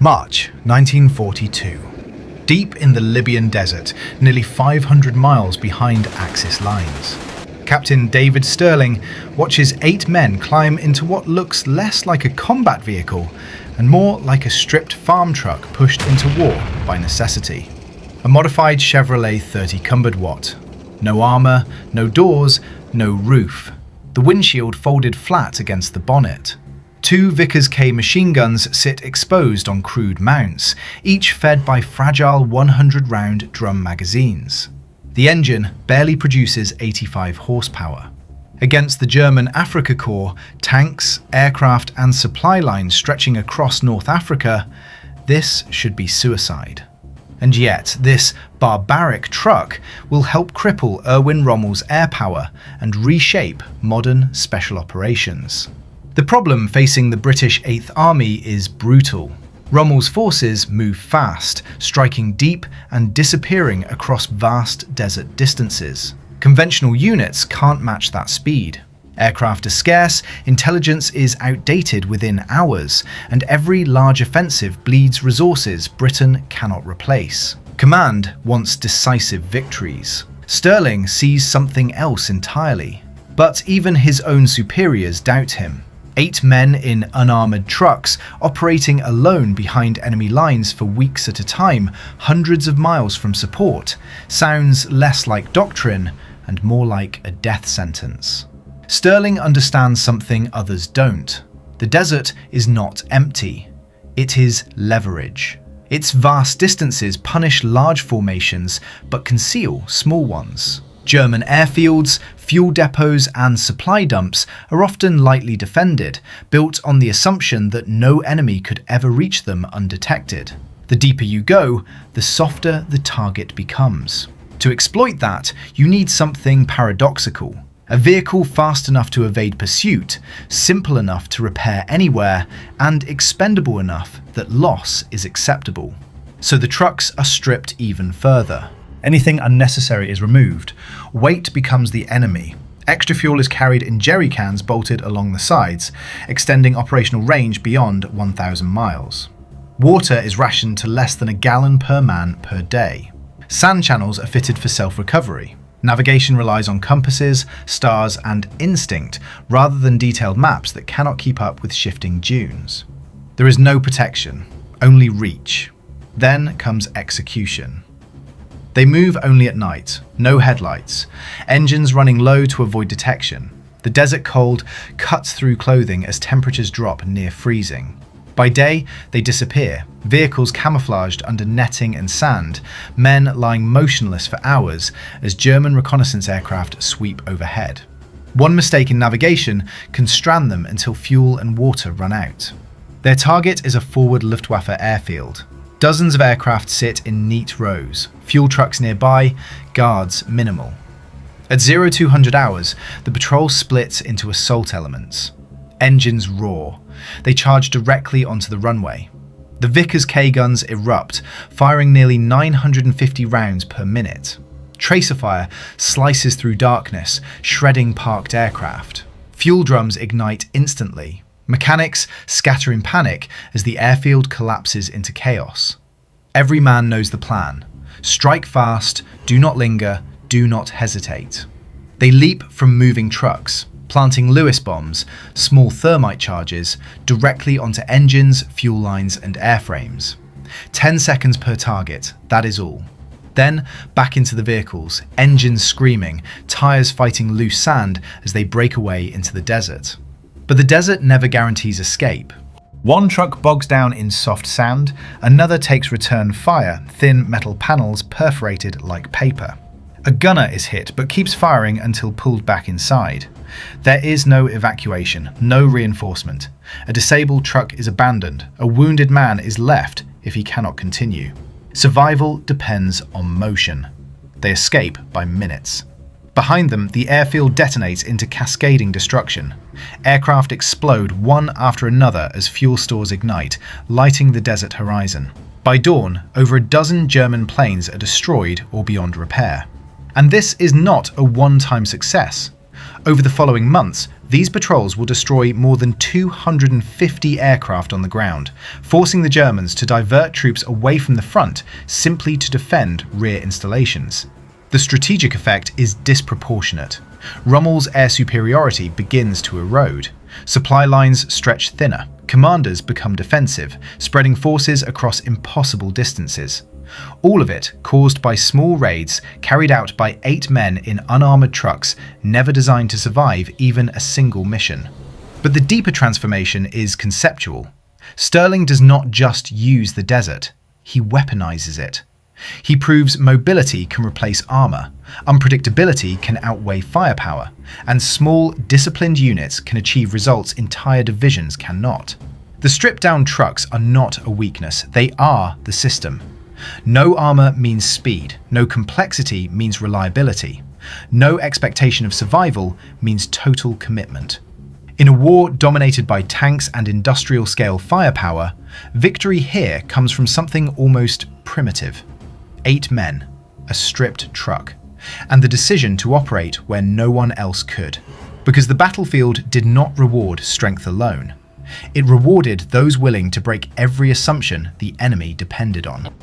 March 1942. Deep in the Libyan desert, nearly 500 miles behind Axis lines. Captain David Sterling watches 8 men climb into what looks less like a combat vehicle and more like a stripped farm truck pushed into war by necessity. A modified Chevrolet 30 Cumbered Watt. No armour, no doors, no roof. The windshield folded flat against the bonnet. 2 Vickers K machine guns sit exposed on crude mounts, each fed by fragile 100-round drum magazines. The engine barely produces 85 horsepower. Against the German Afrika Korps, tanks, aircraft and supply lines stretching across North Africa, this should be suicide. And yet, this barbaric truck will help cripple Erwin Rommel's air power and reshape modern special operations. The problem facing the British 8th Army is brutal. Rommel's forces move fast, striking deep and disappearing across vast desert distances. Conventional units can't match that speed. Aircraft are scarce, intelligence is outdated within hours, and every large offensive bleeds resources Britain cannot replace. Command wants decisive victories. Sterling sees something else entirely. But even his own superiors doubt him. 8 men in unarmoured trucks, operating alone behind enemy lines for weeks at a time, hundreds of miles from support, sounds less like doctrine and more like a death sentence. Sterling understands something others don't. The desert is not empty. It is leverage. Its vast distances punish large formations but conceal small ones. German airfields, fuel depots and supply dumps are often lightly defended, built on the assumption that no enemy could ever reach them undetected. The deeper you go, the softer the target becomes. To exploit that, you need something paradoxical. A vehicle fast enough to evade pursuit, simple enough to repair anywhere, and expendable enough that loss is acceptable. So the trucks are stripped even further. Anything unnecessary is removed. Weight becomes the enemy. Extra fuel is carried in jerry cans bolted along the sides, extending operational range beyond 1,000 miles. Water is rationed to less than a gallon per man per day. Sand channels are fitted for self-recovery. Navigation relies on compasses, stars and instinct, rather than detailed maps that cannot keep up with shifting dunes. There is no protection, only reach. Then comes execution. They move only at night, no headlights, engines running low to avoid detection. The desert cold cuts through clothing as temperatures drop near freezing. By day, they disappear, vehicles camouflaged under netting and sand, men lying motionless for hours as German reconnaissance aircraft sweep overhead. One mistake in navigation can strand them until fuel and water run out. Their target is a forward Luftwaffe airfield. Dozens of aircraft sit in neat rows, fuel trucks nearby, guards minimal. At 0200 hours, the patrol splits into assault elements. Engines roar. They charge directly onto the runway. The Vickers K guns erupt, firing nearly 950 rounds per minute. Tracer fire slices through darkness, shredding parked aircraft. Fuel drums ignite instantly. Mechanics scatter in panic as the airfield collapses into chaos. Every man knows the plan. Strike fast, do not linger, do not hesitate. They leap from moving trucks, planting Lewis bombs, small thermite charges, directly onto engines, fuel lines and airframes. 10 seconds per target, that is all. Then back into the vehicles, engines screaming, tires fighting loose sand as they break away into the desert. But the desert never guarantees escape. One truck bogs down in soft sand, another takes return fire, thin metal panels perforated like paper. A gunner is hit but keeps firing until pulled back inside. There is no evacuation, no reinforcement. A disabled truck is abandoned, a wounded man is left if he cannot continue. Survival depends on motion. They escape by minutes. Behind them, the airfield detonates into cascading destruction. Aircraft explode one after another as fuel stores ignite, lighting the desert horizon. By dawn, over a dozen German planes are destroyed or beyond repair. And this is not a one-time success. Over the following months, these patrols will destroy more than 250 aircraft on the ground, forcing the Germans to divert troops away from the front simply to defend rear installations. The strategic effect is disproportionate. Rommel's air superiority begins to erode. Supply lines stretch thinner. Commanders become defensive, spreading forces across impossible distances. All of it caused by small raids carried out by 8 men in unarmoured trucks never designed to survive even a single mission. But the deeper transformation is conceptual. Sterling does not just use the desert, he weaponizes it. He proves mobility can replace armour, unpredictability can outweigh firepower, and small, disciplined units can achieve results entire divisions cannot. The stripped-down trucks are not a weakness, they are the system. No armour means speed, no complexity means reliability. No expectation of survival means total commitment. In a war dominated by tanks and industrial-scale firepower, victory here comes from something almost primitive. 8 men, a stripped truck, and the decision to operate where no one else could. Because the battlefield did not reward strength alone. It rewarded those willing to break every assumption the enemy depended on.